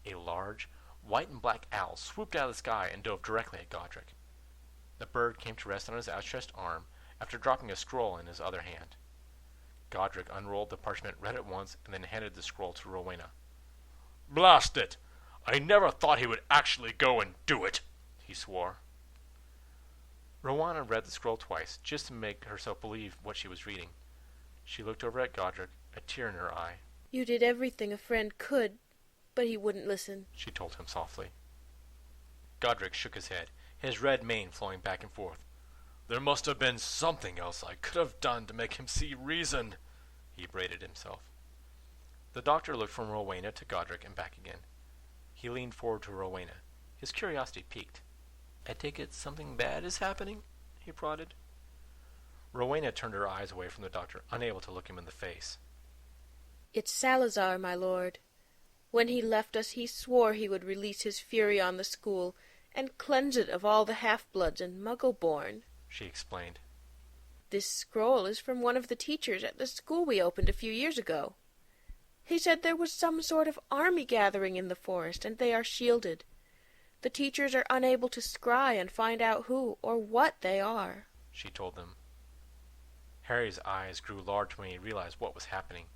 A large, white and black owl swooped out of the sky and dove directly at Godric. The bird came to rest on his outstretched arm after dropping a scroll in his other hand. Godric unrolled the parchment, read it once, and then handed the scroll to Rowena. "Blast it! I never thought he would actually go and do it," he swore. Rowena read the scroll twice, just to make herself believe what she was reading. She looked over at Godric, a tear in her eye. "You did everything a friend could, but he wouldn't listen," she told him softly. Godric shook his head, his red mane flowing back and forth. "There must have been something else I could have done to make him see reason," he braided himself. The doctor looked from Rowena to Godric and back again. He leaned forward to Rowena, his curiosity piqued. "I take it something bad is happening?" he prodded. Rowena turned her eyes away from the doctor, unable to look him in the face. "It's Salazar, my lord. When he left us, he swore he would release his fury on the school and cleanse it of all the half-bloods and Muggle-born," she explained. "This scroll is from one of the teachers at the school we opened a few years ago. He said there was some sort of army gathering in the forest, and they are shielded. The teachers are unable to scry and find out who or what they are," she told them. Harry's eyes grew large when he realized what was happening.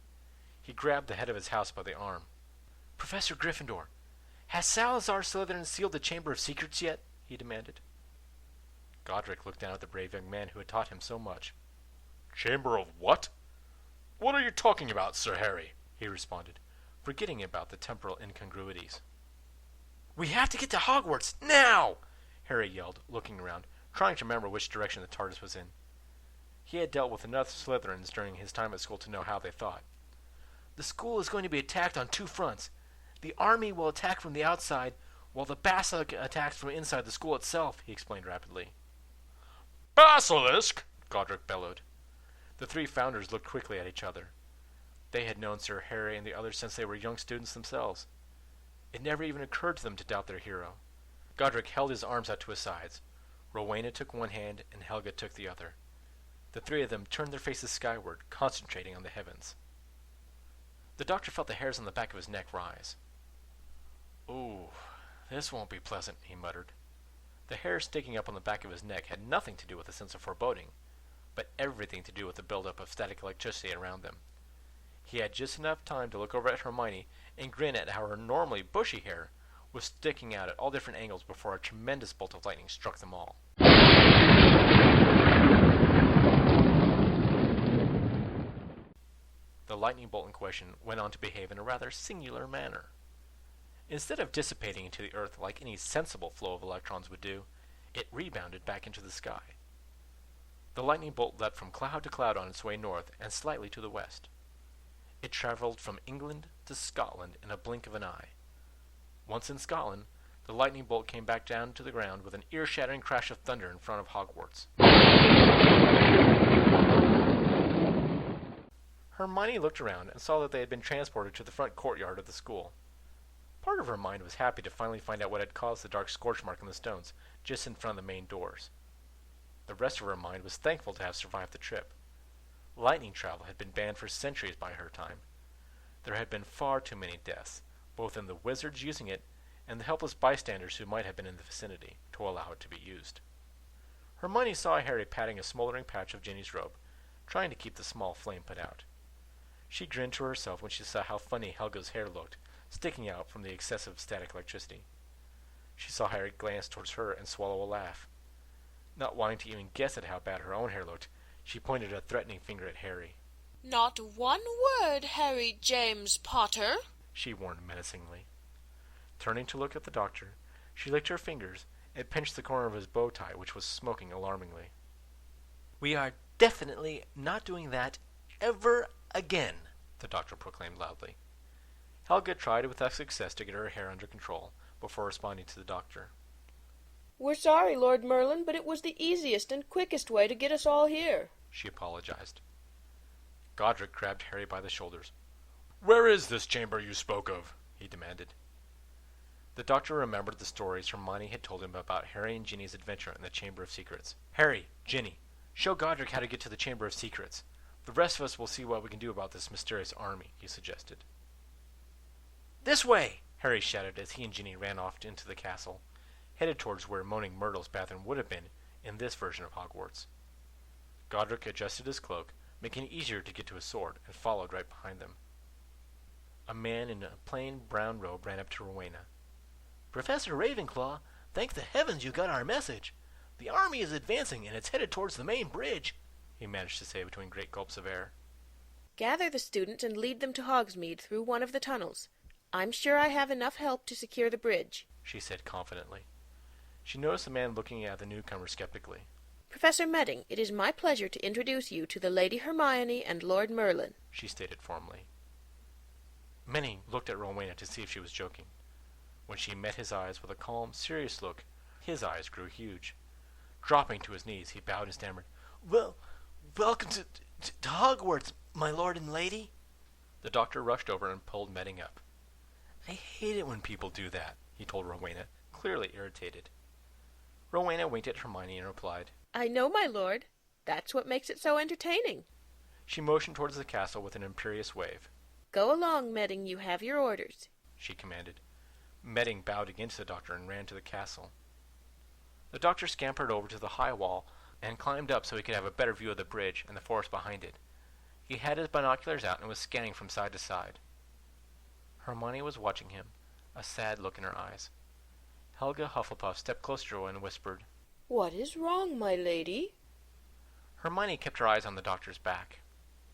He grabbed the head of his house by the arm. "Professor Gryffindor, has Salazar Slytherin sealed the Chamber of Secrets yet?" he demanded. Godric looked down at the brave young man who had taught him so much. "Chamber of what? What are you talking about, Sir Harry?" he responded, forgetting about the temporal incongruities. "We have to get to Hogwarts, now!" Harry yelled, looking around, trying to remember which direction the TARDIS was in. He had dealt with enough Slytherins during his time at school to know how they thought. "The school is going to be attacked on two fronts. The army will attack from the outside, while the basilisk attacks from inside the school itself," he explained rapidly. "Basilisk!" Godric bellowed. The three founders looked quickly at each other. They had known Sir Harry and the others since they were young students themselves. It never even occurred to them to doubt their hero. Godric held his arms out to his sides. Rowena took one hand, and Helga took the other. The three of them turned their faces skyward, concentrating on the heavens. The doctor felt the hairs on the back of his neck rise. "Ooh, this won't be pleasant," he muttered. The hair sticking up on the back of his neck had nothing to do with a sense of foreboding, but everything to do with the buildup of static electricity around them. He had just enough time to look over at Hermione and grin at how her normally bushy hair was sticking out at all different angles before a tremendous bolt of lightning struck them all. The lightning bolt in question went on to behave in a rather singular manner. Instead of dissipating into the earth like any sensible flow of electrons would do, it rebounded back into the sky. The lightning bolt leapt from cloud to cloud on its way north and slightly to the west. It traveled from England to Scotland in a blink of an eye. Once in Scotland, the lightning bolt came back down to the ground with an ear-shattering crash of thunder in front of Hogwarts. Hermione looked around and saw that they had been transported to the front courtyard of the school. Part of her mind was happy to finally find out what had caused the dark scorch mark on the stones just in front of the main doors. The rest of her mind was thankful to have survived the trip. Lightning travel had been banned for centuries by her time. There had been far too many deaths, both in the wizards using it and the helpless bystanders who might have been in the vicinity, to allow it to be used. Hermione saw Harry patting a smoldering patch of Ginny's robe, trying to keep the small flame put out. She grinned to herself when she saw how funny Helga's hair looked, sticking out from the excessive static electricity. She saw Harry glance towards her and swallow a laugh. Not wanting to even guess at how bad her own hair looked, she pointed a threatening finger at Harry. "Not one word, Harry James Potter," she warned menacingly. Turning to look at the doctor, she licked her fingers and pinched the corner of his bow tie, which was smoking alarmingly. "We are definitely not doing that ever again," the doctor proclaimed loudly. Helga tried with success to get her hair under control before responding to the doctor. "We're sorry, Lord Merlin, but it was the easiest and quickest way to get us all here," she apologized. Godric grabbed Harry by the shoulders. "Where is this chamber you spoke of?" he demanded. The doctor remembered the stories Hermione had told him about Harry and Ginny's adventure in the Chamber of Secrets. "Harry, Ginny, show Godric how to get to the Chamber of Secrets. The rest of us will see what we can do about this mysterious army," he suggested. "This way!" Harry shouted as he and Ginny ran off into the castle, headed towards where Moaning Myrtle's bathroom would have been in this version of Hogwarts. Godric adjusted his cloak, making it easier to get to his sword, and followed right behind them. A man in a plain brown robe ran up to Rowena. "Professor Ravenclaw, thank the heavens you got our message. The army is advancing and it's headed towards the main bridge," he managed to say between great gulps of air. "Gather the students and lead them to Hogsmeade through one of the tunnels. I'm sure I have enough help to secure the bridge," she said confidently. She noticed the man looking at the newcomer skeptically. "Professor Medding, it is my pleasure to introduce you to the Lady Hermione and Lord Merlin," she stated formally. Medding looked at Rowena to see if she was joking. When she met his eyes with a calm, serious look, his eyes grew huge. Dropping to his knees, he bowed and stammered, "Well, welcome to Hogwarts, my lord and lady." The doctor rushed over and pulled Medding up. "I hate it when people do that," he told Rowena, clearly irritated. Rowena winked at Hermione and replied, "I know, my lord. That's what makes it so entertaining." She motioned towards the castle with an imperious wave. "Go along, Medding, you have your orders," she commanded. Medding bowed again to the doctor and ran to the castle. The doctor scampered over to the high wall and climbed up so he could have a better view of the bridge and the forest behind it. He had his binoculars out and was scanning from side to side. Hermione was watching him, a sad look in her eyes. Helga Hufflepuff stepped closer to her and whispered, "What is wrong, my lady?" Hermione kept her eyes on the doctor's back.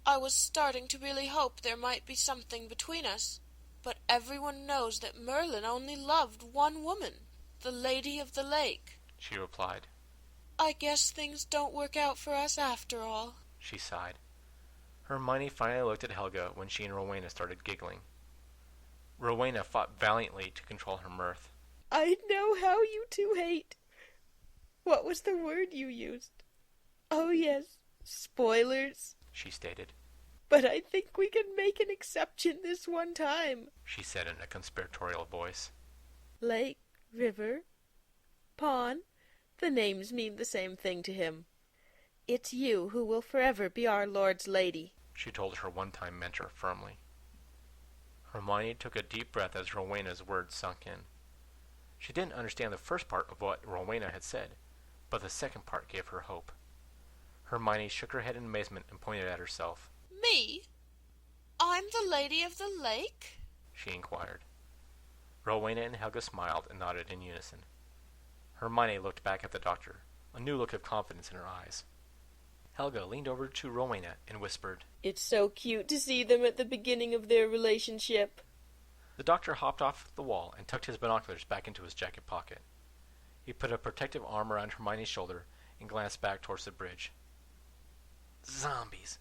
"I was starting to really hope there might be something between us, but everyone knows that Merlin only loved one woman, the Lady of the Lake," she replied. "I guess things don't work out for us after all," she sighed. Hermione finally looked at Helga when she and Rowena started giggling. Rowena fought valiantly to control her mirth. "I know how you two hate. What was the word you used? Oh, yes, spoilers," she stated. "But I think we can make an exception this one time," she said in a conspiratorial voice. "Lake, river, pond, the names mean the same thing to him. It's you who will forever be our Lord's lady," she told her one-time mentor firmly. Hermione took a deep breath as Rowena's words sunk in. She didn't understand the first part of what Rowena had said, but the second part gave her hope. Hermione shook her head in amazement and pointed at herself. "Me? I'm the Lady of the Lake?" she inquired. Rowena and Helga smiled and nodded in unison. Hermione looked back at the doctor, a new look of confidence in her eyes. Helga leaned over to Rowena and whispered, "It's so cute to see them at the beginning of their relationship." The doctor hopped off the wall and tucked his binoculars back into his jacket pocket. He put a protective arm around Hermione's shoulder and glanced back towards the bridge. "Zombies.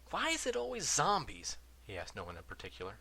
Why is it always zombies?" he asked no one in particular.